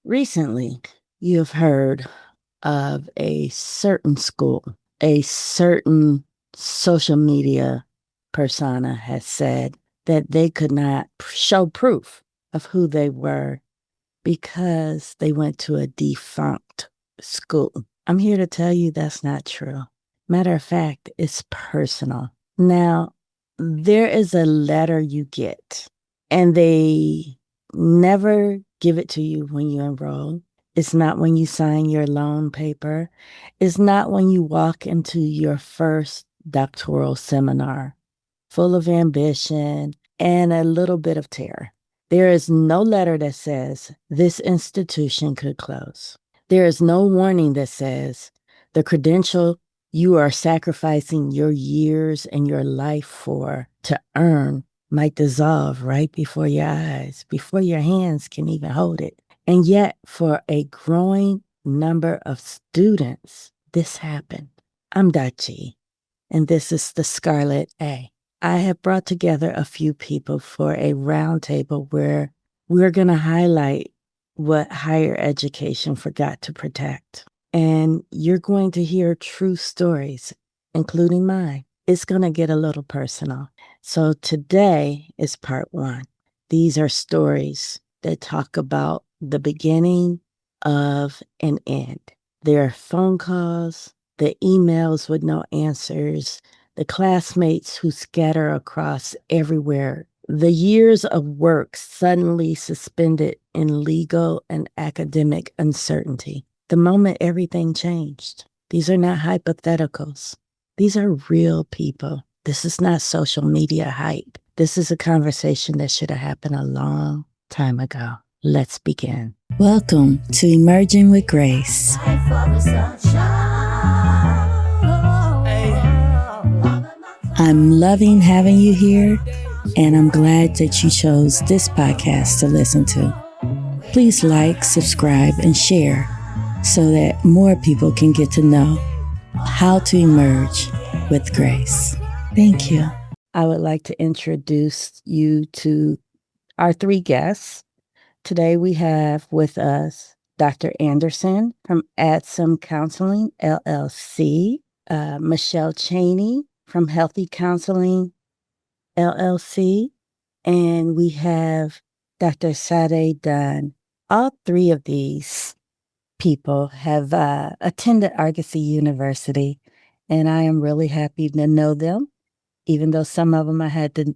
Recently, you have heard of a certain school, a certain social media persona has said that they could not show proof of who they were because they went to a defunct school. I'm here to tell you that's not true. Matter of fact, it's personal. Now, there is a letter you get, and they never give it to you when you enroll. It's not when you sign your loan paper. It's not when you walk into your first doctoral seminar, full of ambition and a little bit of terror. There is no letter that says this institution could close. There is no warning that says the credential you are sacrificing your years and your life for to earn might dissolve right before your eyes, before your hands can even hold it. And yet, for a growing number of students, this happened. I'm Dachi, and this is the Scarlett A. I have brought together a few people for a roundtable where we're going to highlight what higher education forgot to protect. And you're going to hear true stories, including mine. It's going to get a little personal. So today is part one. These are stories that talk about the beginning of an end. There are phone calls, the emails with no answers, the classmates who scatter across everywhere, the years of work suddenly suspended in legal and academic uncertainty. The moment everything changed. These are not hypotheticals. These are real people. This is not social media hype. This is a conversation that should have happened a long time ago. Let's begin. Welcome to Emerging with Grace. I'm loving having you here, and I'm glad that you chose this podcast to listen to. Please like, subscribe, and share so that more people can get to know how to emerge with grace. Thank you. I would like to introduce you to our three guests. Today we have with us Dr. Anderson from Adsum Counseling, LLC, Michelle Cheney from Healthy Counseling, LLC, and we have Dr. Sade Dunn. All three of these people have attended Argosy University, and I am really happy to know them, even though some of them I had to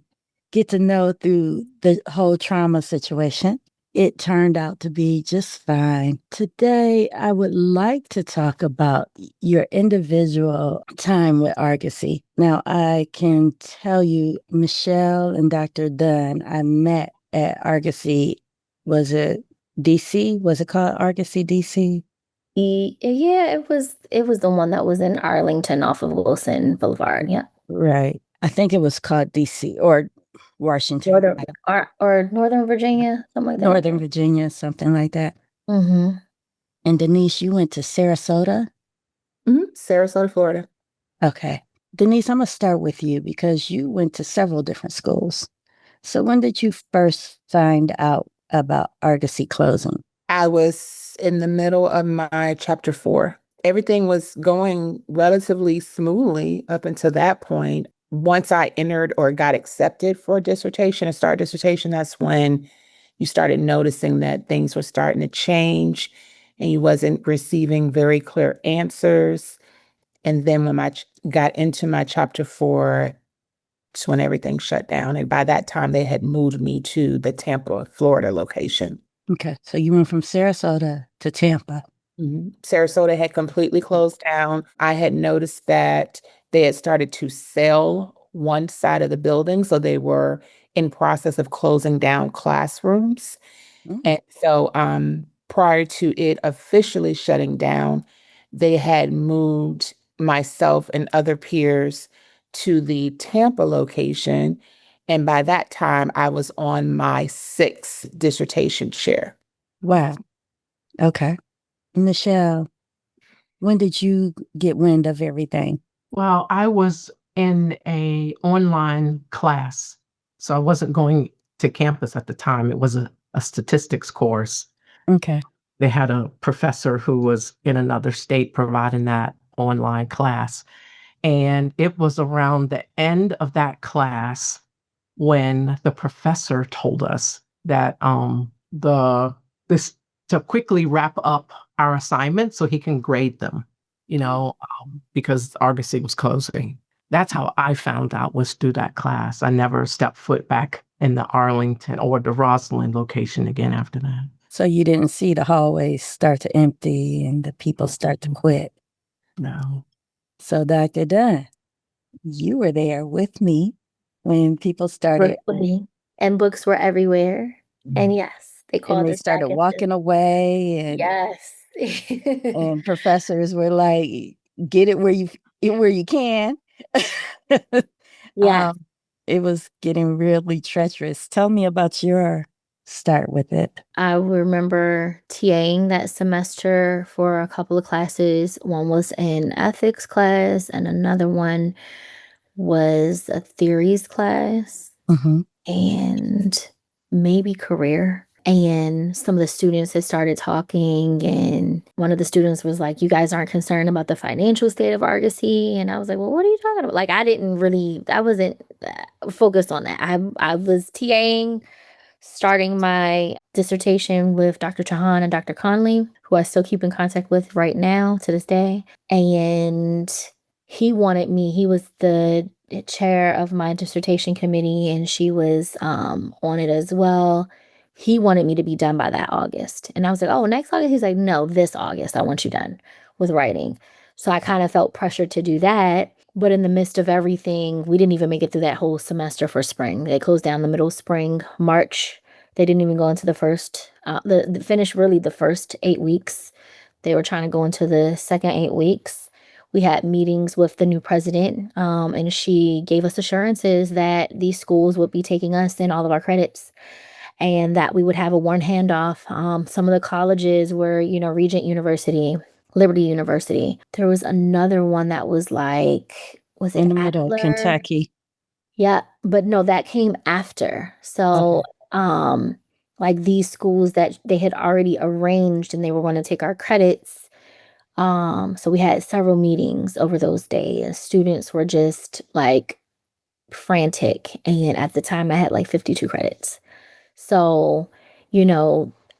get to know through the whole trauma situation. It turned out to be just fine. Today, I would like to talk about your individual time with Argosy. Now, I can tell you, Michelle and Dr. Dunn, I met at Argosy. Was it DC? Was it called Argosy DC? Yeah, it was the one that was in Arlington off of Wilson Boulevard. Yeah. Right. I think it was called DC or Washington. Or Northern Virginia, something like that. Northern Virginia, something like that. Mm-hmm. And Denise, you went to Sarasota? Sarasota, Florida. Okay. Denise, I'm going to start with you because you went to several different schools. So when did you first find out about Argosy closing? I was in the middle of my chapter 4. Everything was going relatively smoothly up until that point. Once I entered or got accepted for a dissertation, a start dissertation, that's when you started noticing that things were starting to change and you wasn't receiving very clear answers. And then when I got into my chapter 4, it's when everything shut down. And by that time, they had moved me to the Tampa, Florida location. Okay. So you went from Sarasota to Tampa. Mm-hmm. Sarasota had completely closed down. I had noticed that they had started to sell one side of the building. So they were in process of closing down classrooms. Mm. And so prior to it officially shutting down, they had moved myself and other peers to the Tampa location. And by that time, I was on my 6th dissertation chair. Wow. Okay. Michelle, when did you get wind of everything? Well, I was in a online class, so I wasn't going to campus at the time. It was a statistics course. Okay. they had a professor who was in another state providing that online class. And it was around the end of that class when the professor told us that the this to quickly wrap up our assignments so he can grade them, because Argosy was closing. That's how I found out, was through that class. I never stepped foot back in the Arlington or the Roslyn location again after that. So you didn't see the hallways start to empty and the people start to quit. No. So Dr. Dunn, you were there with me when people started Virtually. And books were everywhere. And yes, they and called they us back started walking away and Yes. and professors were like, get it where you can. Yeah. It was getting really treacherous. Tell me about your start with it. I remember TAing that semester for a couple of classes. One was an ethics class, and another one was a theories class, and maybe career. And some of the students had started talking, and one of the students was like, "You guys aren't concerned about the financial state of Argosy?" And I was like, "Well, what are you talking about?" Like, I wasn't focused on that. I was TAing, starting my dissertation with Dr. Chahan and Dr. Conley, who I still keep in contact with right now to this day. And he was the chair of my dissertation committee, and she was on it as well. He wanted me to be done by that August. And I was like, "Oh, next August?" He's like, "No, this August, I want you done with writing." So I kind of felt pressured to do that. But in the midst of everything, we didn't even make it through that whole semester for spring. They closed down the middle of spring, March. They didn't even go into the first, finish really the first 8 weeks. They were trying to go into the second 8 weeks. We had meetings with the new president, and she gave us assurances that these schools would be taking us in all of our credits, and that we would have a one handoff. Some of the colleges were, Regent University, Liberty University. There was another one that was like, was it in the middle of Adler? Kentucky. Yeah, but no, that came after. So, like these schools that they had already arranged and they were going to take our credits. So we had several meetings over those days. Students were just like frantic. And at the time I had like 52 credits. So,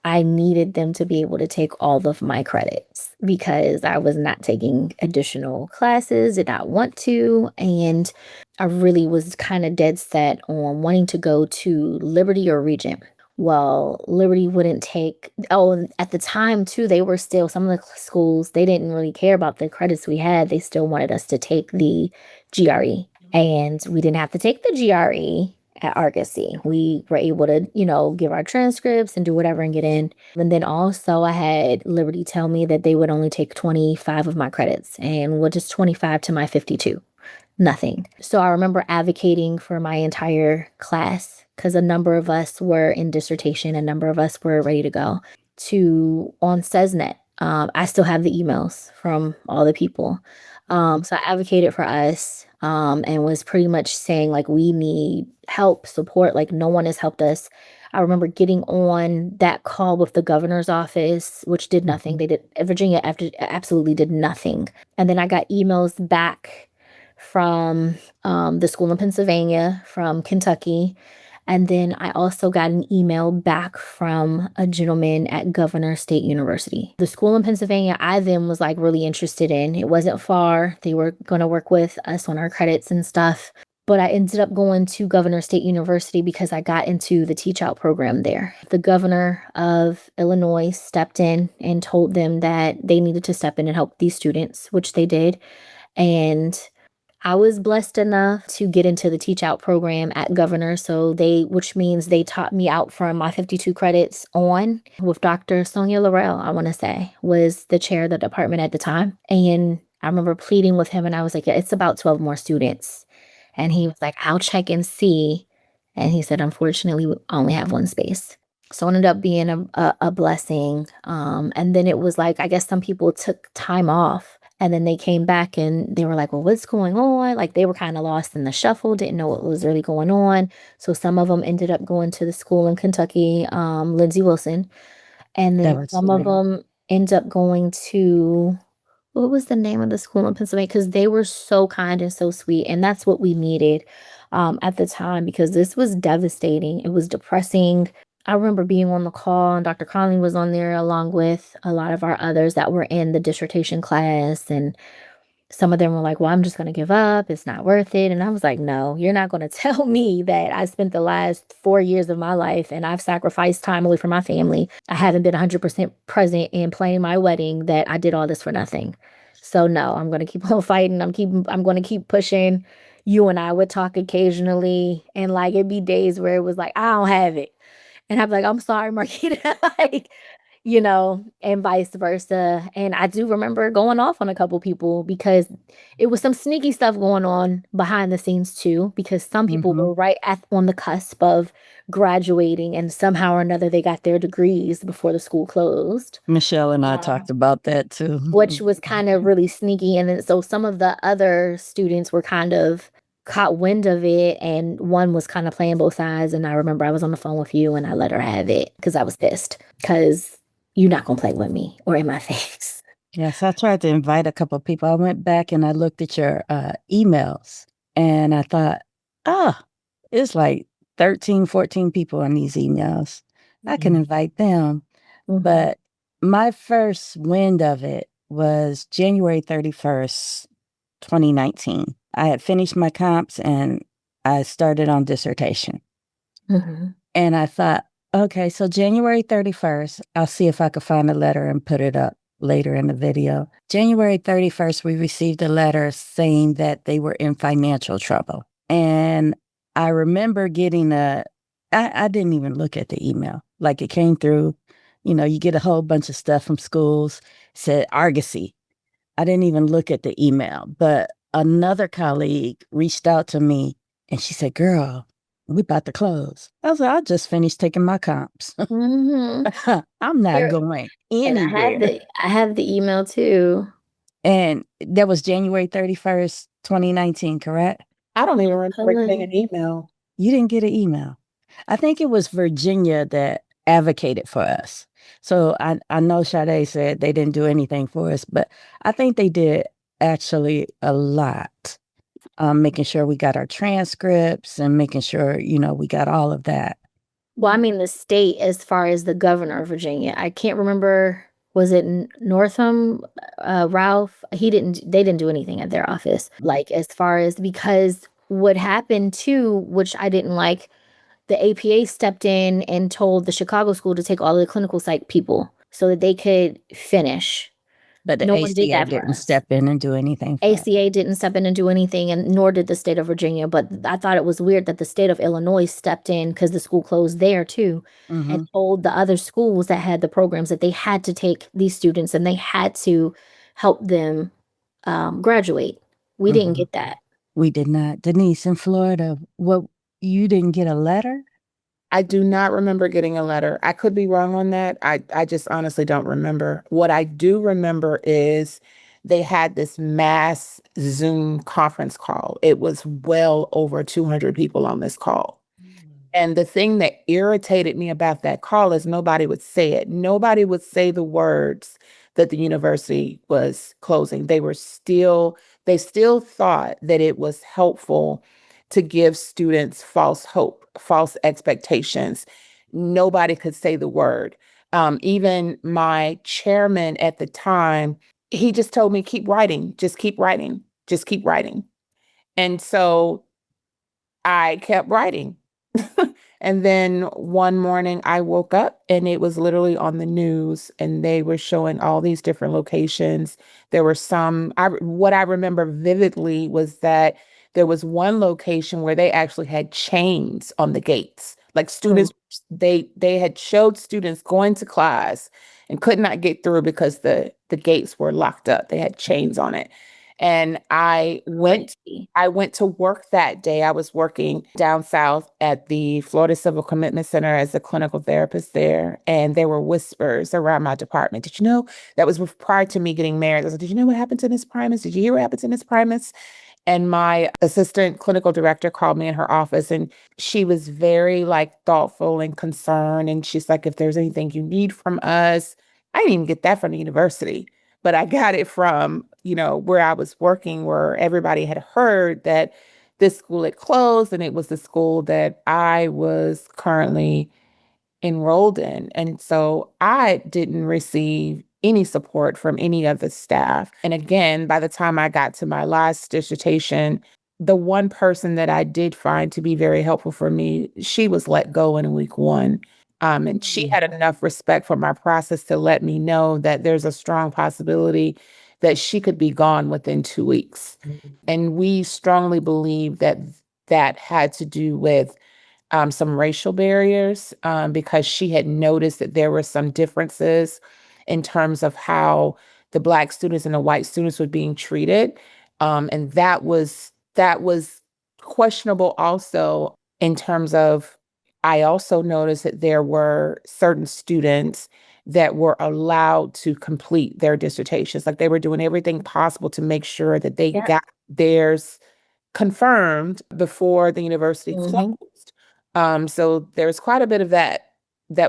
I needed them to be able to take all of my credits because I was not taking additional classes, did not want to. And I really was kind of dead set on wanting to go to Liberty or Regent. Well, Liberty wouldn't take, and at the time too, they were still, some of the schools, they didn't really care about the credits we had. They still wanted us to take the GRE. And we didn't have to take the GRE at Argosy. We were able to, give our transcripts and do whatever and get in. And then also I had Liberty tell me that they would only take 25 of my credits. And what is 25 to my 52? Nothing. So I remember advocating for my entire class because a number of us were in dissertation, a number of us were ready to go on CESNet. I still have the emails from all the people. So I advocated for us, and was pretty much saying like, we need help, support, like no one has helped us. I remember getting on that call with the governor's office, which did nothing. Virginia absolutely did nothing. And then I got emails back from the school in Pennsylvania, from Kentucky. And then I also got an email back from a gentleman at Governor State University. The school in Pennsylvania, I then was like really interested in. It wasn't far. They were going to work with us on our credits and stuff. But I ended up going to Governor State University because I got into the teach out program there. The governor of Illinois stepped in and told them that they needed to step in and help these students, which they did. And I was blessed enough to get into the teach out program at Governor. So which means they taught me out from my 52 credits on with Dr. Sonia Laurel, I want to say, was the chair of the department at the time. And I remember pleading with him and I was like, yeah, it's about 12 more students. And he was like, I'll check and see. And he said, unfortunately, we only have one space. So it ended up being a blessing. And then it was like, I guess some people took time off. And then they came back and they were like, well, what's going on? Like they were kind of lost in the shuffle, didn't know what was really going on. So some of them ended up going to the school in Kentucky, Lindsey Wilson. And That then was some of sweet. them end up going to what was the name of the school in Pennsylvania? Because they were so kind and so sweet, and that's what we needed at the time because this was devastating. It was depressing. I remember being on the call, and Dr. Conley was on there along with a lot of our others that were in the dissertation class, and some of them were like, "Well, I'm just gonna give up. It's not worth it." And I was like, "No, you're not gonna tell me that I spent the last 4 years of my life and I've sacrificed time away from my family. I haven't been 100% present in planning my wedding, that I did all this for nothing." So no, I'm gonna keep on fighting. I'm gonna keep pushing. You and I would talk occasionally, and like it'd be days where it was like, I don't have it. And I'm like, I'm sorry, Marquita. Like, and vice versa. And I do remember going off on a couple people because it was some sneaky stuff going on behind the scenes too, because some people Mhm. were right on the cusp of graduating and somehow or another they got their degrees before the school closed. Michelle and I talked about that too. Which was kind of really sneaky. And then so some of the other students were kind of caught wind of it, and one was kind of playing both sides. And I remember I was on the phone with you and I let her have it because I was pissed because you're not gonna play with me or in my face. Yes, I tried to invite a couple of people. I went back and I looked at your emails and I thought, oh, it's like 13, 14 people in these emails. I can invite them. Mhm. But my first wind of it was January 31st, 2019. I had finished my comps and I started on dissertation. Mhm. And I thought, okay, so January 31st, I'll see if I could find a letter and put it up later in the video. January 31st, we received a letter saying that they were in financial trouble. And I remember getting I didn't even look at the email. Like it came through, you get a whole bunch of stuff from schools, said Argosy. I didn't even look at the email, but another colleague reached out to me and she said, girl, we about to close. I was like, I just finished taking my comps. Mhm. I'm not Here, going and anywhere. I have the email too. And that was January 31st, 2019, correct? I don't even remember getting Hello. an email. You didn't get an email. I think it was Virginia that advocated for us. So I know Sade said they didn't do anything for us, but I think they did actually a lot. Making sure we got our transcripts and making sure, we got all of that. Well, I mean the state as far as the governor of Virginia. I can't remember, was it Northam, Ralph? They didn't do anything at their office. Like as far as because what happened too, which I didn't like, the APA stepped in and told the Chicago school to take all the clinical psych people so that they could finish. But the No one did ACA that for didn't us. step in and do anything for us. ACA didn't step in and do anything, and nor did the state of Virginia. But I thought it was weird that the state of Illinois stepped in because the school closed there too, and Mhm, told the other schools that had the programs that they had to take these students and they had to help them graduate. We didn't mhm. get that. We did not. Denise, in Florida, you didn't get a letter? I do not remember getting a letter. I could be wrong on that. I just honestly don't remember. What I do remember is they had this mass Zoom conference call. It was well over 200 people on this call. And the thing that irritated me about that call is nobody would say it. Nobody would say the words that the university was closing. They still thought that it was helpful to give students false hope, false expectations. Nobody could say the word. Even my chairman at the time, he just told me, keep writing, just keep writing, just keep writing. And so I kept writing. And then one morning I woke up and it was literally on the news and they were showing all these different locations. There were what I remember vividly was that there was one location where they actually had chains on the gates. Like Mm. students, they had showed students going to class and could not get through because the gates were locked up. They had chains on it. And Crazy. I went to work that day. I was working down south at the Florida Civil Commitment Center as a clinical therapist there. And there were whispers around my department. Did you know that was prior to me getting married? I was like, did you know what happened to Miss Primus? Did you hear what happened to Miss Primus? And my assistant clinical director called me in her office, and she was very like thoughtful and concerned. And she's like, if there's anything you need from us, I didn't even get that from the university, but I got it from, where I was working, where everybody had heard that this school had closed, and it was the school that I was currently enrolled in. And so I didn't receive any support from any of the staff. And again, by the time I got to my last dissertation, the one person that I did find to be very helpful for me, she was let go in week one. And she had enough respect for my process to let me know that there's a strong possibility that she could be gone within 2 weeks. And we strongly believe that that had to do with some racial barriers, because she had noticed that there were some differences in terms of how the Black students and the white students were being treated. And that was questionable also in terms of, I also noticed that there were certain students that were allowed to complete their dissertations. Like they were doing everything possible to make sure that they Yeah. got theirs confirmed before the university Mhm. closed. So there's quite a bit of that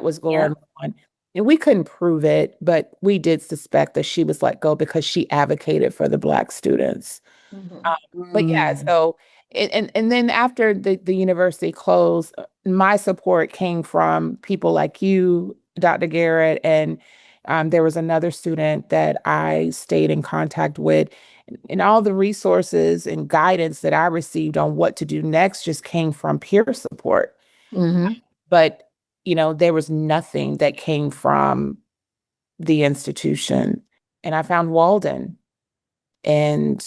was Yeah. going on. And we couldn't prove it, but we did suspect that she was let go because she advocated for the Black students. Mhm. But yeah, so and then after the university closed, my support came from people like you, Dr. Garrett, and there was another student that I stayed in contact with. And all the resources and guidance that I received on what to do next just came from peer support. Mhm. But, there was nothing that came from the institution. And I found Walden. And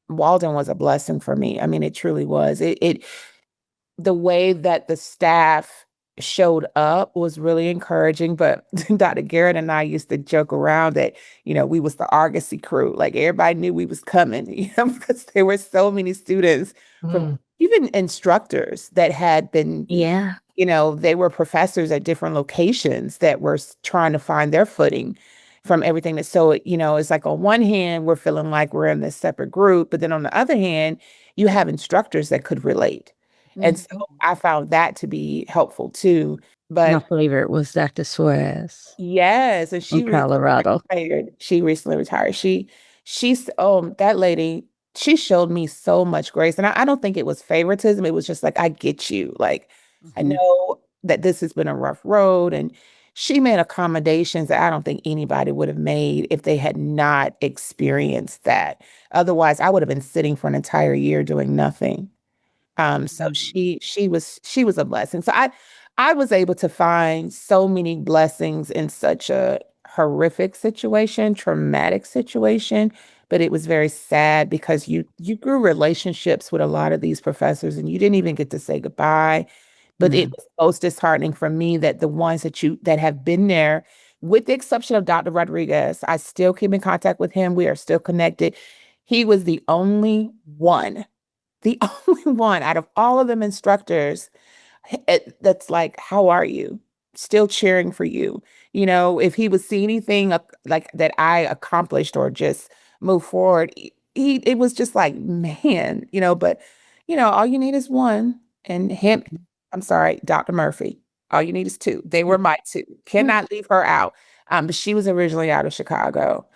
Walden was a blessing for me. I mean, it truly was. The way that the staff showed up was really encouraging. But Dr. Garrett and I used to joke around that, we was the Argosy crew. Like everybody knew we was coming, because there were so many students from Mm. even instructors that had been, Yeah. they were professors at different locations that were trying to find their footing from everything that, so, it's like on one hand, we're feeling like we're in this separate group, but then on the other hand, you have instructors that could relate. And so Mhm. I found that to be helpful too. My But favorite was Dr. Suarez yes, and in she recently Colorado. retired. She recently retired. She's that lady, she showed me so much grace. And I don't think it was favoritism. It was just like, I get you. Like, I Mhm. know that this has been a rough road. And she made accommodations that I don't think anybody would have made if they had not experienced that. Otherwise, I would have been sitting for an entire year doing nothing. So she was a blessing. So I was able to find so many blessings in such a horrific situation, traumatic situation, but it was very sad because you grew relationships with a lot of these professors and you didn't even get to say goodbye. But it Mhm. was most disheartening for me that the ones that have been there, with the exception of Dr. Rodriguez, I still keep in contact with him. We are still connected. He was the only one out of all of them instructors that's like, how are you? Still cheering for you. If he would see anything like that I accomplished or just move forward, it was just like, man, but all you need is one. And him, I'm sorry, Dr. Murphy. All you need is two. They were my two. Cannot leave her out. But she was originally out of Chicago.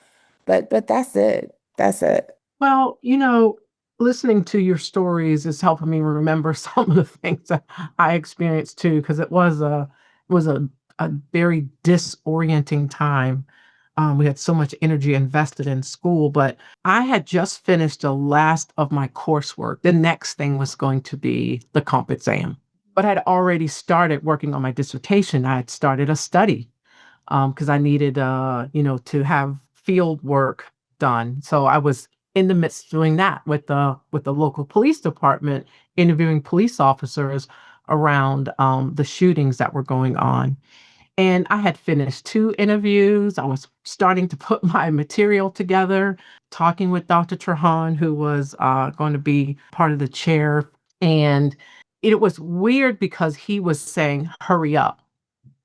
But that's it. That's it. Well, listening to your stories is helping me remember some of the things that I experienced too, because it was a very disorienting time. We had so much energy invested in school, but I had just finished the last of my coursework. The next thing was going to be the comp exam, but I'd already started working on my dissertation. I had started a study because I needed, to have field work done. So I was in the midst of doing that with the local police department, interviewing police officers around the shootings that were going on. And I had finished two interviews. I was starting to put my material together, talking with Dr. Trahan, who was going to be part of the chair. And it was weird because he was saying, hurry up.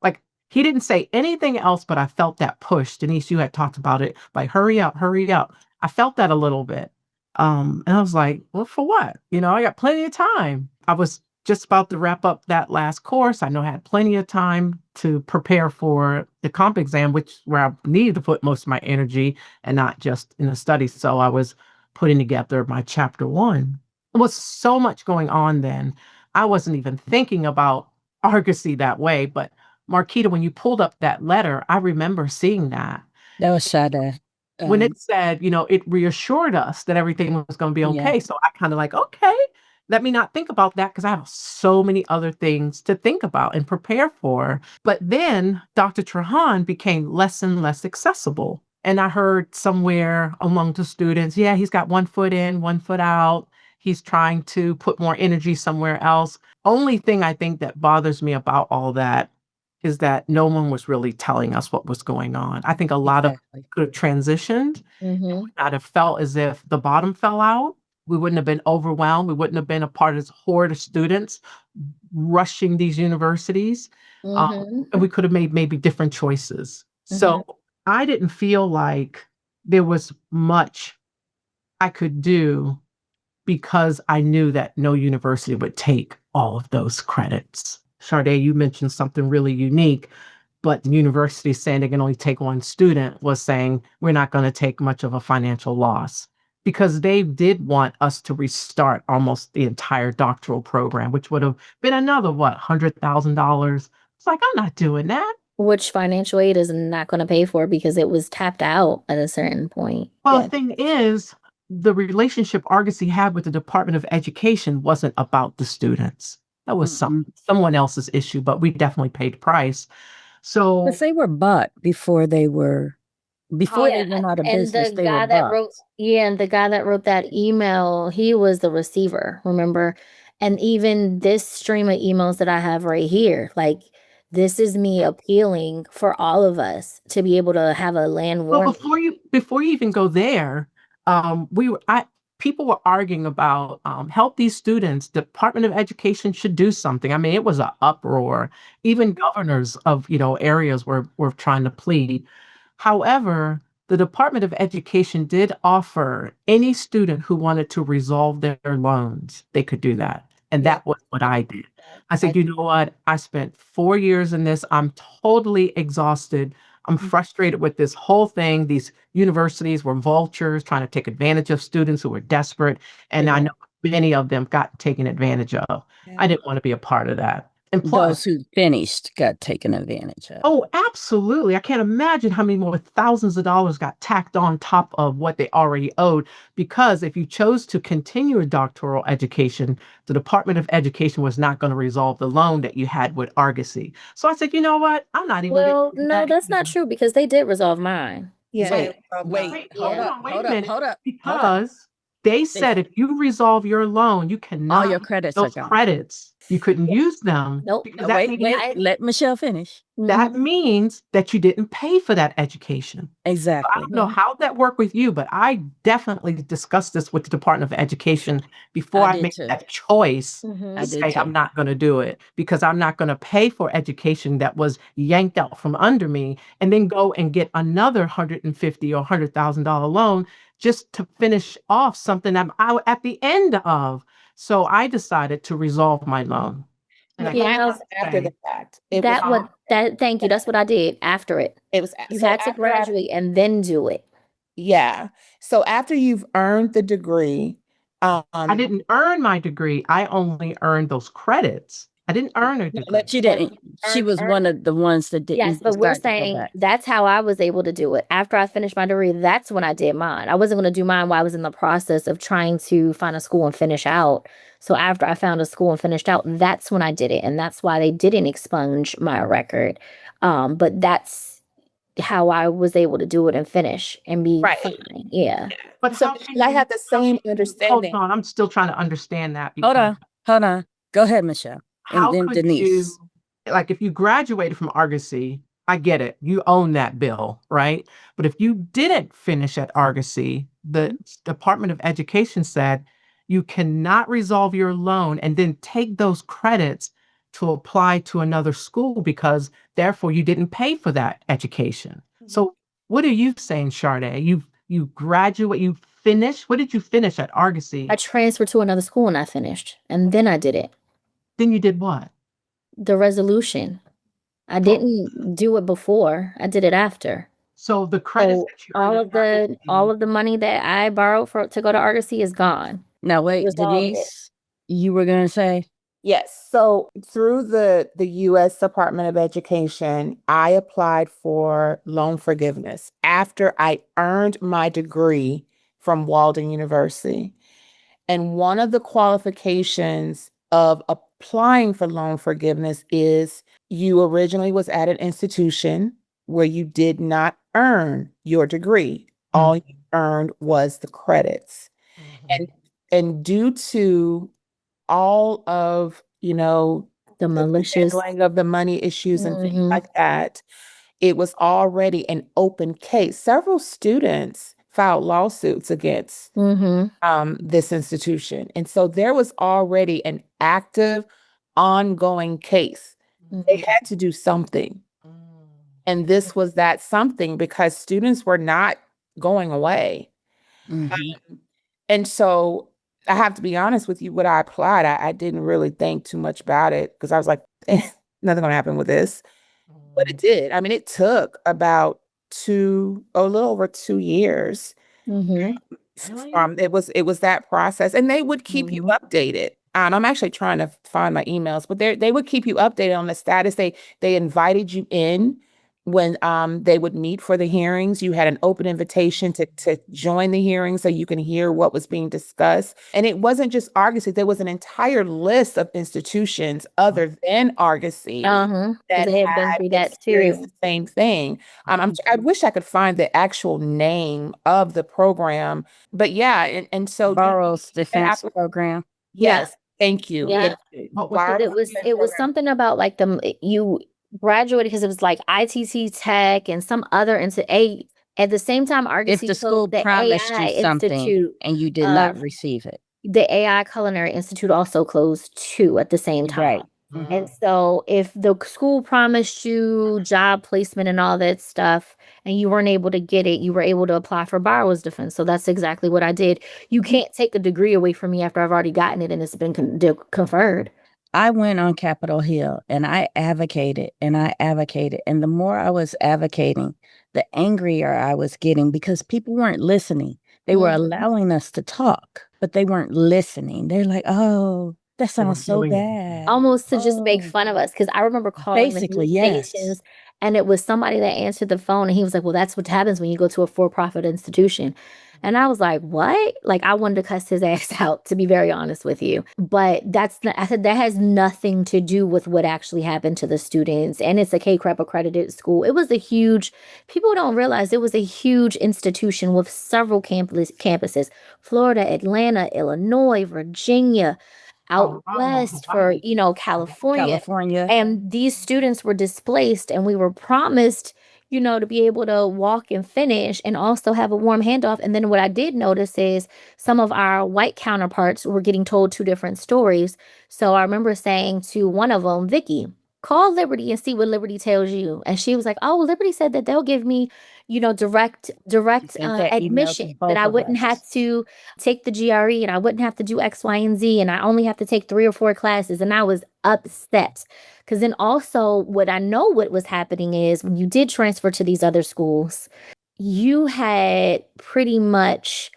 Like, he didn't say anything else, but I felt that push. Denise, you had talked about it, like, hurry up, hurry up. I felt that a little bit. And I was like, well, for what? I got plenty of time. I was just about to wrap up that last course. I know I had plenty of time to prepare for the comp exam, which where I needed to put most of my energy and not just in the studies. So I was putting together my chapter one. There was so much going on then. I wasn't even thinking about Argosy that way. But Marquita, when you pulled up that letter, I remember seeing that. That was Sade. When it said, it reassured us that everything was going to be Yeah. okay. So I kind of like, okay, let me not think about that because I have so many other things to think about and prepare for. But then Dr. Trahan became less and less accessible. And I heard somewhere among the students, yeah, he's got 1 foot in, 1 foot out. He's trying to put more energy somewhere else. Only thing I think that bothers me about all that is that no one was really telling us what was going on. I think a lot of Exactly. could have transitioned. Mm-hmm. I'd have felt as if the bottom fell out. We wouldn't have been overwhelmed. We wouldn't have been a part of this horde of students rushing these universities. Mm-hmm. And we could have made maybe different choices. So Mm-hmm. I didn't feel like there was much I could do because I knew that no university would take all of those credits. Sade, you mentioned something really unique, but the university saying they can only take one student was saying we're not going to take much of a financial loss because they did want us to restart almost the entire doctoral program, which would have been another, what, $100,000. It's like, I'm not doing that. Which financial aid is not going to pay for because it was tapped out at a certain point. Well, Yeah. the thing is, the relationship Argosy had with the Department of Education wasn't about the students. That was someone else's issue, but we definitely paid the price. So Because they were bought before they went out of And business. the They were guy that bought. wrote that email, he was the receiver, remember? And even this stream of emails that I have right here, like this is me appealing for all of us to be able to have a land well, warning. before you even go there, people were arguing about help these students. Department of Education should do something. I mean, it was an uproar. Even governors of areas were trying to plead. However, the Department of Education did offer any student who wanted to resolve their loans, they could do that. And Yeah. that was what I did. I said, you know what? I spent 4 years in this. I'm totally exhausted. I'm frustrated with this whole thing. These universities were vultures trying to take advantage of students who were desperate. And I Yeah. know many of them got taken advantage of. Yeah. I didn't want to be a part of that. And plus, Those who finished got taken advantage of. oh, absolutely. I can't imagine how many more thousands of dollars got tacked on top of what they already owed. Because if you chose to continue a doctoral education, the Department of Education was not going to resolve the loan that you had with Argosy. So I said, you know what? I'm not even Well, gonna do no, that that's not either. true because they did resolve mine. Yeah. Wait, Wait, hold Yeah. up, wait hold a up, minute. hold up, hold up. Because they said if you resolve your loan, you All cannot your use credits are those gone. credits. You couldn't use them Nope. because that Wait, means let Michelle finish. that means that you didn't pay for that education. I Exactly. don't know how that worked with you, but I definitely discussed this with the Department of Education before I I did made too. that choice I to did say too. I'm not going to do it because I'm not going to pay for education that was yanked out from under me and then go and get another $150,000 or $100,000 loan just to finish off something I'm out at the end of. So I decided to resolve my loan. And I Yeah, cannot Mine was after say- the fact. It was thank you. That's what I did after it. it was You so had to after I- graduate and then do it. Yeah. So after you've earned the degree, I didn't earn my degree. I only earned those credits. I didn't earn a degree. She didn't. She was one of the ones that didn't. Yes, but we're decide to go saying back. that's how I was able to do it. After I finished my degree, that's when I did mine. I wasn't going to do mine while I was in the process of trying to find a school and finish out. So after I found a school and finished out, that's when I did it. And that's why they didn't expunge my record. But that's how I was able to do it and finish and be Right. fine. Yeah. But So how can I you- had the same hold understanding. on, I'm still trying to understand that. Hold because on. Go ahead, Michelle. And How then could Denise. you, like, if you graduated from Argosy, I get it. You own that bill, right? But if you didn't finish at Argosy, the Department of Education said you cannot resolve your loan and then take those credits to apply to another school because therefore you didn't pay for that education. So what are you saying, Sade? You finish? What did you finish at Argosy? I transferred to another school and I finished. And then I did it. Then you did what? The resolution. I didn't do it before. I did it after. So the credits So that you earned all of the money that I borrowed to go to Argosy is gone. Now, wait, It's all it. Denise, you were going to say? Yes. So through the U.S. Department of Education, I applied for loan forgiveness after I earned my degree from Walden University. And one of the qualifications of applying for loan forgiveness is you originally was at an institution where you did not earn your degree. All you earned was the credits. And due to all of, The malicious. handling of the money issues and things Mhm. like that, it was already an open case. Several students filed lawsuits against this institution. And so there was already an active, ongoing case. They had to do something. And this was that something because students were not going away. And so I have to be honest with you, when I applied, I didn't really think too much about it because I was like, nothing gonna happen with this. But it did. I mean, it took about a little over 2 years. Really? It was that process, and they would keep you updated. I'm actually trying to find my emails, but they would keep you updated on the status. They invited you in when they would meet for the hearings. You had an open invitation to join the hearings so you can hear what was being discussed. And it wasn't just Argosy. There was an entire list of institutions other than Argosy That they had been through that experienced too. the same thing. I wish I could find the actual name of the program, but yeah, and so Borrow's Defense Program. yes, thank you. Yeah. What was It was something about like you graduated because it was like ITT Tech and some other at the same time If Argosy the school closed the promised AI you something Institute. and you did not receive it. The AI Culinary Institute also closed too at the same time. Right. And so if the school promised you job placement and all that stuff and you weren't able to get it, you were able to apply for borrower's defense. So that's exactly what I did. You can't take a degree away from me after I've already gotten it and it's been conferred. I went on Capitol Hill and I advocated and I advocated. And the more I was advocating, the angrier I was getting because people weren't listening. They were allowing us to talk, but they weren't listening. They're like, oh, that sounds so bad. Almost to just make fun of us. Because I remember calling Basically, the yes. stations and it was somebody that answered the phone and he was like, well, that's what happens when you go to a for-profit institution. And I was like, what? Like, I wanted to cuss his ass out, to be very honest with you. But I said, that has nothing to do with what actually happened to the students. And it's a K-CREP accredited school. It was people don't realize it was a huge institution with several campuses, Florida, Atlanta, Illinois, Virginia, out west for, California. And these students were displaced and we were promised to be able to walk and finish and also have a warm handoff. And then what I did notice is some of our white counterparts were getting told two different stories. So I remember saying to one of them, Vicky, call Liberty and see what Liberty tells you. And she was like, oh, Liberty said that they'll give me, direct admission, that I wouldn't have to take the GRE and I wouldn't have to do X, Y, and Z. And I only have to take 3 or 4 classes. And I was upset. Because then also what was happening is when you did transfer to these other schools, you had pretty much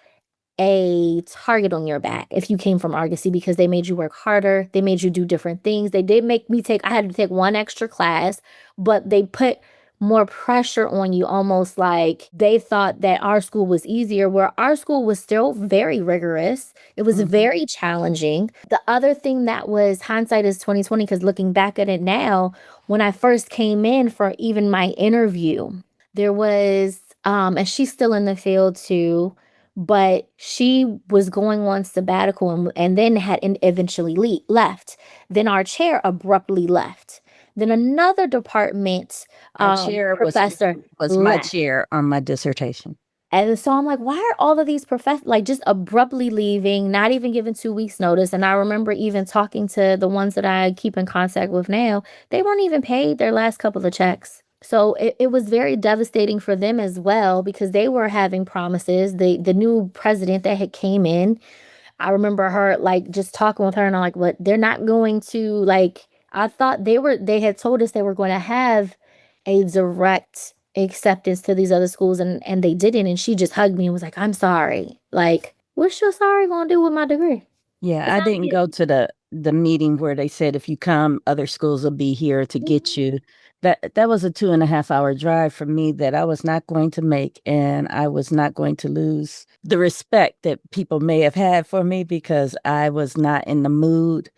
a target on your back if you came from Argosy because they made you work harder. They made you do different things. They did make me I had to take 1 extra class, but they put more pressure on you, almost like they thought that our school was easier, where our school was still very rigorous. It was very challenging. The other thing that was, hindsight is 2020, because looking back at it now, when I first came in for even my interview, there was, and she's still in the field too, but she was going on sabbatical and then had eventually left. Then our chair abruptly left. Then another department Our chair professor was my left. chair on my dissertation. And so I'm like, why are all of these professors just abruptly leaving, not even giving 2 weeks notice? And I remember even talking to the ones that I keep in contact with now, they weren't even paid their last couple of checks. So it was very devastating for them as well because they were having promises. The new president that had came in, I remember her like just talking with her and I'm like, what they're not going to like I thought they had told us they were going to have a direct acceptance to these other schools and they didn't. And she just hugged me and was like, I'm sorry. Like, what's your sorry gonna do with my degree? Yeah, It's I not didn't go to the meeting where they said if you come, other schools will be here to get you. That was a 2.5 hour drive for me that I was not going to make, and I was not going to lose the respect that people may have had for me because I was not in the mood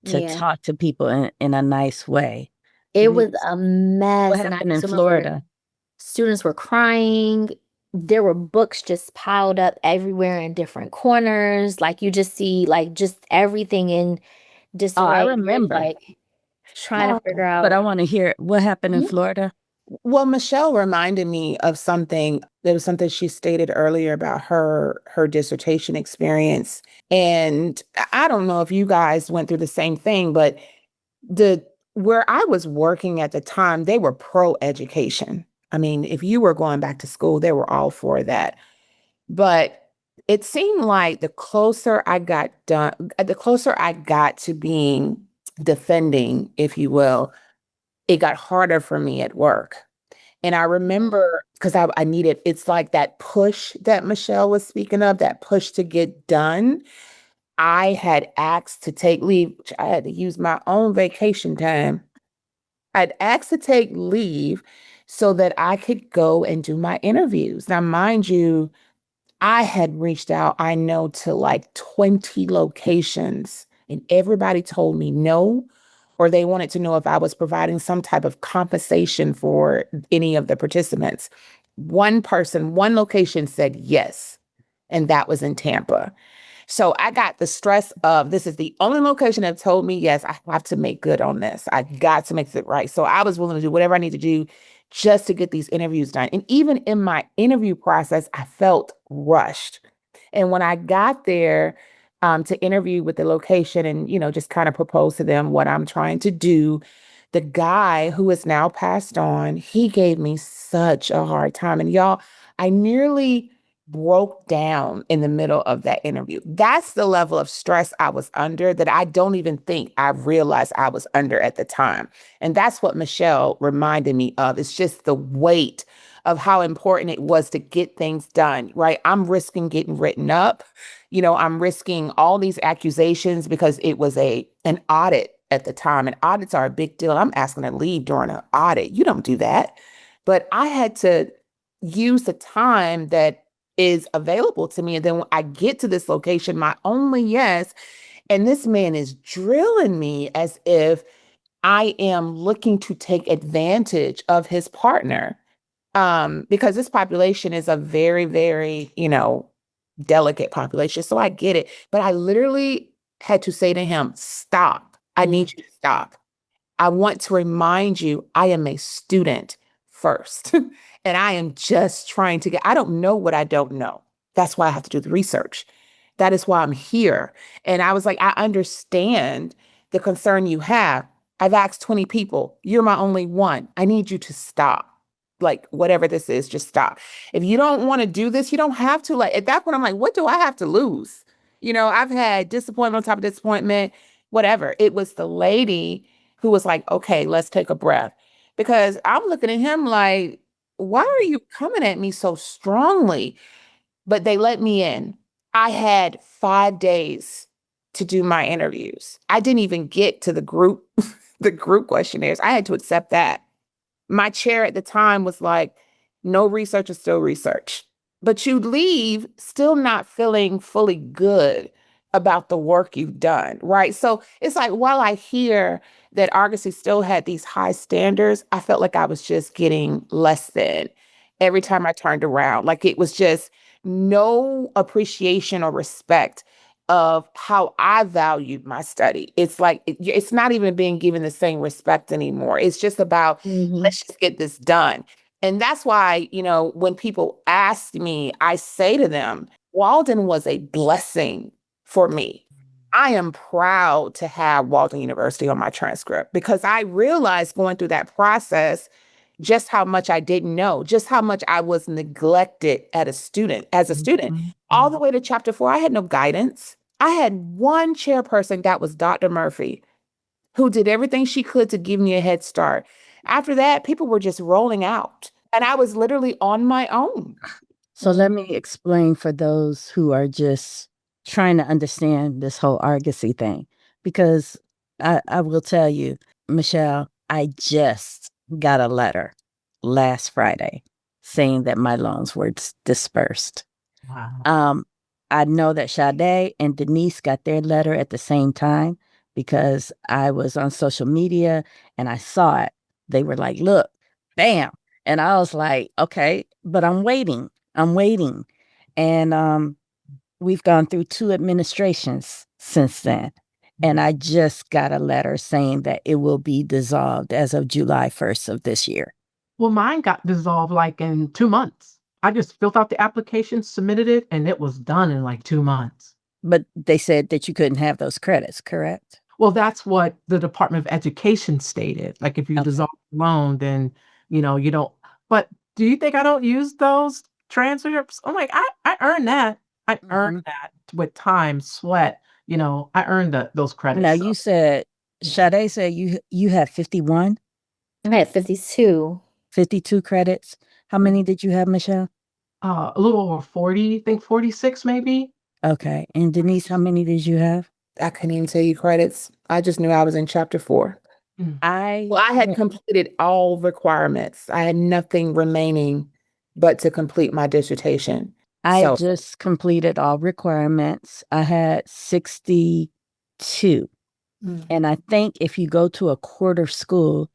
to Yeah. talk to people in a nice way. It was Denise, a what mess. And I happened in just remember Florida? students were crying. There were books just piled up everywhere in different corners. Like you just see like just everything in Oh, I disarray. You're remember, like trying to figure but I out. want to hear what happened in Mhm. Florida. Well, Michelle reminded me of something. There was something she stated earlier about her dissertation experience. And I don't know if you guys went through the same thing, but the where I was working at the time, they were pro education. I mean, if you were going back to school, they were all for that. But it seemed like the closer I got to being defending, if you will, it got harder for me at work. And I remember because I needed, it's like that push that Michelle was speaking of, that push to get done. I had asked to take leave, which I had to use my own vacation time. I'd asked to take leave so that I could go and do my interviews. Now, mind you, I had reached out, I know, to like 20 locations, and everybody told me no, or they wanted to know if I was providing some type of compensation for any of the participants. One location said yes, and that was in Tampa. So I got the stress of this is the only location that told me, yes, I have to make good on this. I got to make it right. So I was willing to do whatever I need to do just to get these interviews done. And even in my interview process, I felt rushed. And when I got there to interview with the location and, just kind of propose to them what I'm trying to do, the guy who is now passed on, he gave me such a hard time. And y'all, I nearly broke down in the middle of that interview. That's the level of stress I was under that I don't even think I realized I was under at the time. And that's what Michelle reminded me of. It's just the weight of how important it was to get things done, right? I'm risking getting written up. I'm risking all these accusations because it was an audit at the time. And audits are a big deal. I'm asking to leave during an audit. You don't do that. But I had to use the time that is available to me. And then when I get to this location, my only yes, and this man is drilling me as if I am looking to take advantage of his partner. Because this population is a very, very, delicate population. So I get it. But I literally had to say to him, stop. I need you to stop. I want to remind you, I am a student first. And I am just trying to I don't know what I don't know. That's why I have to do the research. That is why I'm here. And I was like, I understand the concern you have. I've asked 20 people. You're my only one. I need you to stop. Like, whatever this is, just stop. If you don't want to do this, you don't have to. Like, at that point, I'm like, what do I have to lose? I've had disappointment on top of disappointment, whatever. It was the lady who was like, okay, let's take a breath. Because I'm looking at him like, why are you coming at me so strongly? But they let me in. I had 5 days to do my interviews. I didn't even get to the group, the group questionnaires. I had to accept that. My chair at the time was like, no research is still research. But you leave still not feeling fully good about the work you've done, right? So it's like, while I hear that Argosy still had these high standards, I felt like I was just getting less than every time I turned around. Like it was just no appreciation or respect of how I valued my study. It's like, it's not even being given the same respect anymore. It's just about, Mhm. let's just get this done. And that's why, when people ask me, I say to them, Walden was a blessing for me. I am proud to have Walden University on my transcript because I realized going through that process, just how much I didn't know, just how much I was neglected as a student, all the way to chapter 4. I had no guidance. I had one chairperson, that was Dr. Murphy, who did everything she could to give me a head start. After that, people were just rolling out, and I was literally on my own. So let me explain for those who are just trying to understand this whole Argosy thing, because I will tell you, Michelle, I just got a letter last Friday saying that my loans were dispersed. Wow. I know that Sade and Denise got their letter at the same time because I was on social media and I saw it. They were like, look, bam. And I was like, okay, but I'm waiting. And we've gone through 2 administrations since then. And I just got a letter saying that it will be dissolved as of July 1st of this year. Well, mine got dissolved like in 2 months. I just filled out the application, submitted it, and it was done in like 2 months. But they said that you couldn't have those credits, correct? Well, that's what the Department of Education stated. Like if you Okay. dissolve the loan, then, you don't. But do you think I don't use those transcripts? I'm like, I earned that. I earned that with time, sweat. I earned those credits. Now So you said, Sade said you had 51, I had 52. 52 credits. How many did you have, Michelle? a little over 40, I think 46 maybe. Okay. And Denise, how many did you have? I couldn't even tell you credits. I just knew I was in chapter 4. I Well, I had completed all requirements. I had nothing remaining but to complete my dissertation. So just completed all requirements. I had 62. And I think if you go to a quarter school,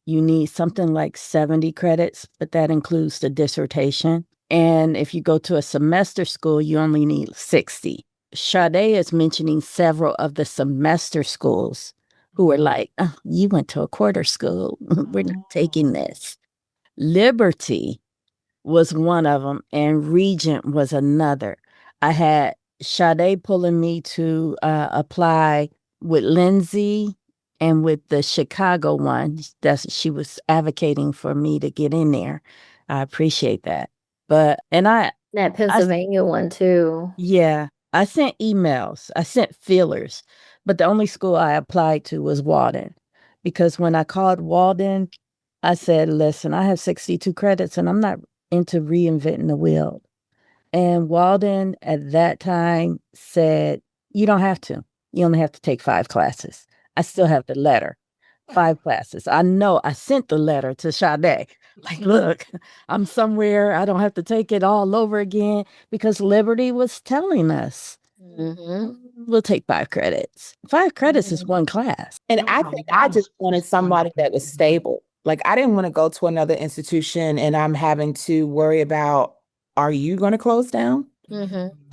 you need something like 70 credits, but that includes the dissertation. And if you go to a semester school, you only need 60. Sade is mentioning several of the semester schools who were like, oh, you went to a quarter school. We're not taking this. Liberty was one of them, and Regent was another. I had Sade pulling me to apply with Lindsay and with the Chicago one. She was advocating for me to get in there. I appreciate that. That Pennsylvania one too. Yeah, I sent emails. I sent feelers, but the only school I applied to was Walden, because when I called Walden, I said, listen, I have 62 credits and I'm not into reinventing the wheel. And Walden at that time said, you don't have to. You only have to take 5 classes. I still have the letter. 5 classes. I know I sent the letter to Sade. Like, look, I'm somewhere. I don't have to take it all over again, because Liberty was telling us we'll take 5 credits. 5 credits is 1 class. and I think I just wanted somebody that was stable. Like, I didn't want to go to another institution and I'm having to worry about, are you going to close down?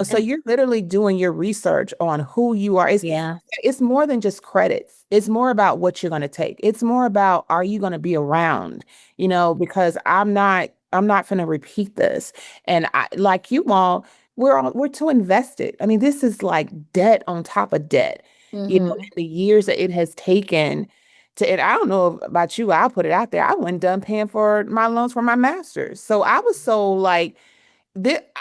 So you're literally doing your research on who you are. It's more than just credits. It's more about what you're going to take. It's more about, are you going to be around? Because I'm not going to repeat this. And I, like you all, we're too invested. I mean, this is like debt on top of debt. The years that it has taken to, and I don't know about you, I'll put it out there. I wasn't done paying for my loans for my master's. So I was so like,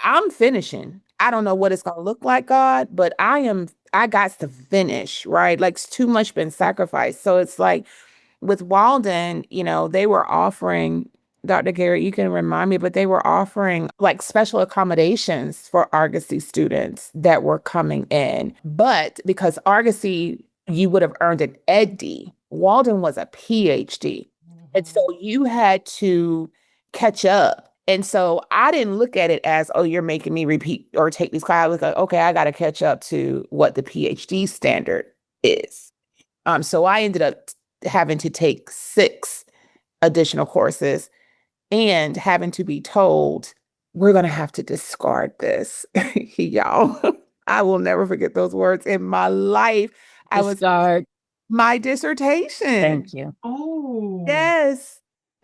I'm finishing. I don't know what it's going to look like, God, but I got to finish, right? Like, it's too much been sacrificed. So it's like with Walden, they were offering, Dr. Garrett, you can remind me, but they were offering like special accommodations for Argosy students that were coming in. But because Argosy, you would have earned an EdD, Walden was a PhD. And so you had to catch up. And so I didn't look at it as, oh, you're making me repeat or take these classes. I was like, okay, I got to catch up to what the PhD standard is. So I ended up having to take 6 additional courses and having to be told, we're going to have to discard this. Y'all, I will never forget those words in my life. Discard. My dissertation. Thank you. Oh. Yes.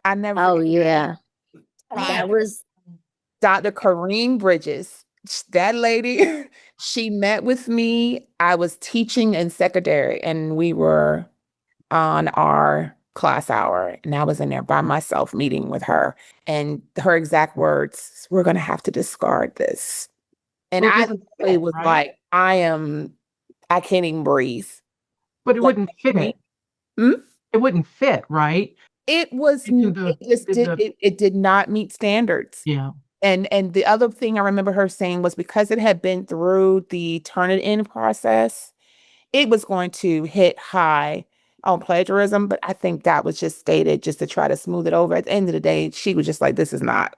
I never Oh forget. yeah. That was Dr. Kareem Bridges. That lady, she met with me. I was teaching in secondary and we were on our class hour, and I was in there by myself meeting with her. And her exact words, "We're going to have to discard this." And Well, it I doesn't literally fit, was right? like, I can't even breathe. But it Like, wouldn't fit it. Hmm? It wouldn't fit, right? It was, Into it the just the did, the it did not meet standards. yeah. And the other thing I remember her saying was because it had been through the Turnitin process, it was going to hit high on plagiarism, but I think that was just stated just to try to smooth it over. At the end of the day, she was just like, this is not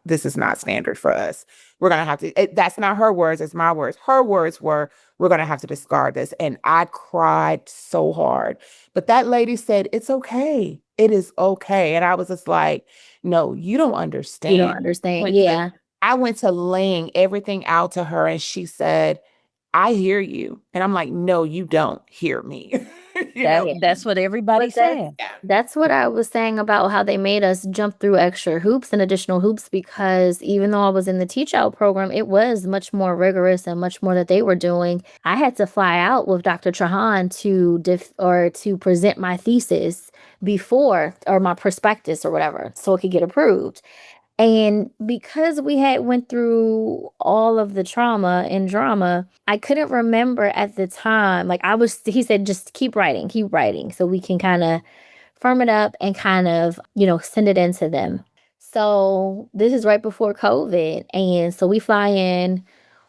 standard for us. We're going to have to, that's not her words, it's my words. Her words were, we're going to have to discard this. And I cried so hard. But that lady said, it's okay. It is okay. And I was just like, no, you don't understand. You don't understand. Yeah. I went to laying everything out to her, and she said, I hear you. And I'm like, no, you don't hear me. That's what everybody But that's said. that's what I was saying about how they made us jump through extra hoops and additional hoops, because even though I was in the teach out program, it was much more rigorous and much more that they were doing. I had to fly out with Dr. Trahan to present my thesis before, or my prospectus or whatever, so it could get approved. And because we had went through all of the trauma and drama, I couldn't remember at the time. Like, he said, just keep writing so we can kind of firm it up and kind of, send it in to them. So this is right before COVID. And so we fly in,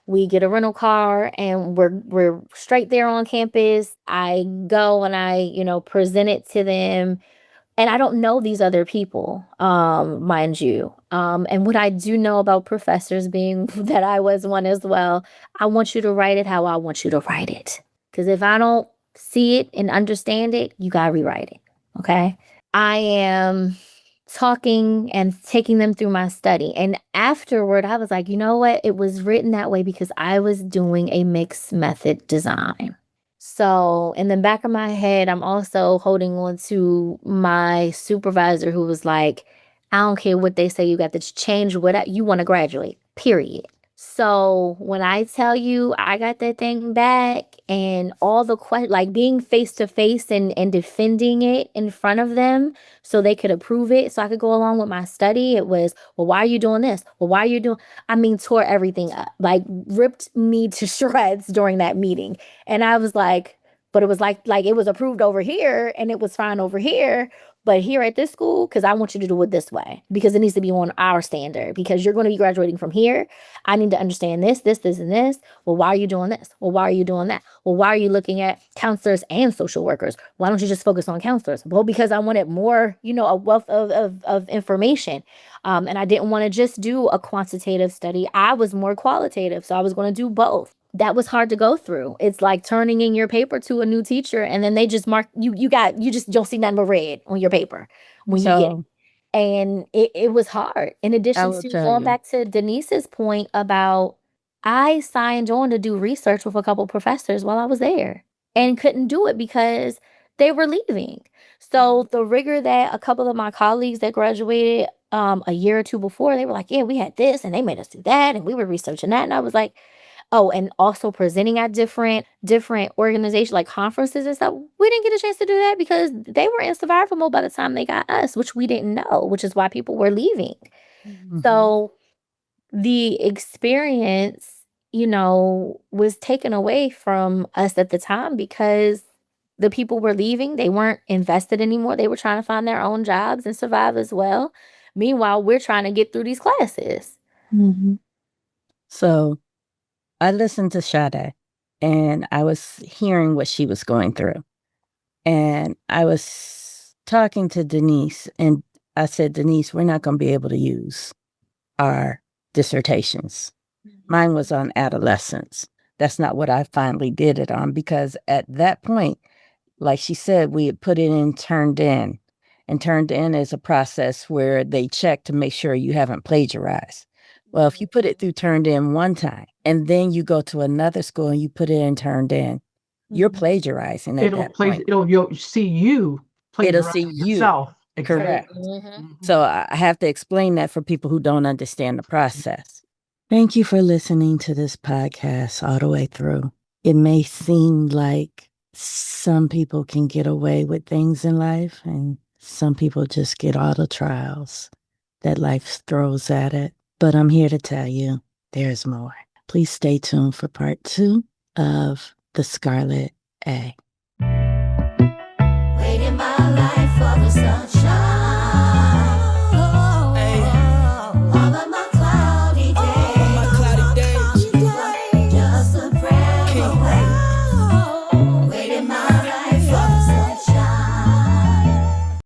we get a rental car, and we're straight there on campus. I go and I present it to them, and I don't know these other people, mind you. And what I do know about professors, being that I was one as well, I want you to write it how I want you to write it. Because if I don't see it and understand it, you got to rewrite it. Okay. I am talking and taking them through my study. And afterward, I was like, you know what? It was written that way because I was doing a mixed method design. So in the back of my head, I'm also holding on to my supervisor, who was like, I don't care what they say, you got to change what you want to graduate, period. So when I tell you I got that thing back, and all the questions, like being face to face and defending it in front of them so they could approve it, so I could go along with my study, it was, well, why are you doing this? Well, why are you doing, tore everything up, like ripped me to shreds during that meeting. And I was like, but it was like it was approved over here and it was fine over here. But here at this school, because I want you to do it this way, because it needs to be on our standard, because you're going to be graduating from here. I need to understand this, and this. Well, why are you doing this? Well, why are you doing that? Well, why are you looking at counselors and social workers? Why don't you just focus on counselors? Well, because I wanted more, a wealth of information. And I didn't want to just do a quantitative study. I was more qualitative. So I was going to do both. That was hard to go through. It's like turning in your paper to a new teacher, and then they just mark you just don't see nothing but red on your paper when you get it. And it was hard. In addition to going back to Denise's point about, I signed on to do research with a couple professors while I was there and couldn't do it because they were leaving. So the rigor that a couple of my colleagues that graduated a year or two before, they were like, yeah, we had this and they made us do that and we were researching that. And I was like, oh, and also presenting at different organizations like conferences and stuff. We didn't get a chance to do that because they were in survival mode by the time they got us, which we didn't know, which is why people were leaving. Mm-hmm. So the experience, was taken away from us at the time because the people were leaving. They weren't invested anymore. They were trying to find their own jobs and survive as well. Meanwhile, we're trying to get through these classes. Mm-hmm. So I listened to Sade, and I was hearing what she was going through. And I was talking to Denise, and I said, Denise, we're not going to be able to use our dissertations. Mine was on adolescence. That's not what I finally did it on, because at that point, like she said, we had put it in turned in. And turned in is a process where they check to make sure you haven't plagiarized. Well, if you put it through turned in one time and then you go to another school and you put it in turned in, you're plagiarizing at that point. It'll see you plagiarizing yourself. Correct. Mm-hmm. So I have to explain that for people who don't understand the process. Thank you for listening to this podcast all the way through. It may seem like some people can get away with things in life and Some people just get all the trials that life throws at it. But I'm here to tell you there's more. Please stay tuned for part 2 of the Scarlett A. Waiting my life for the sunshine.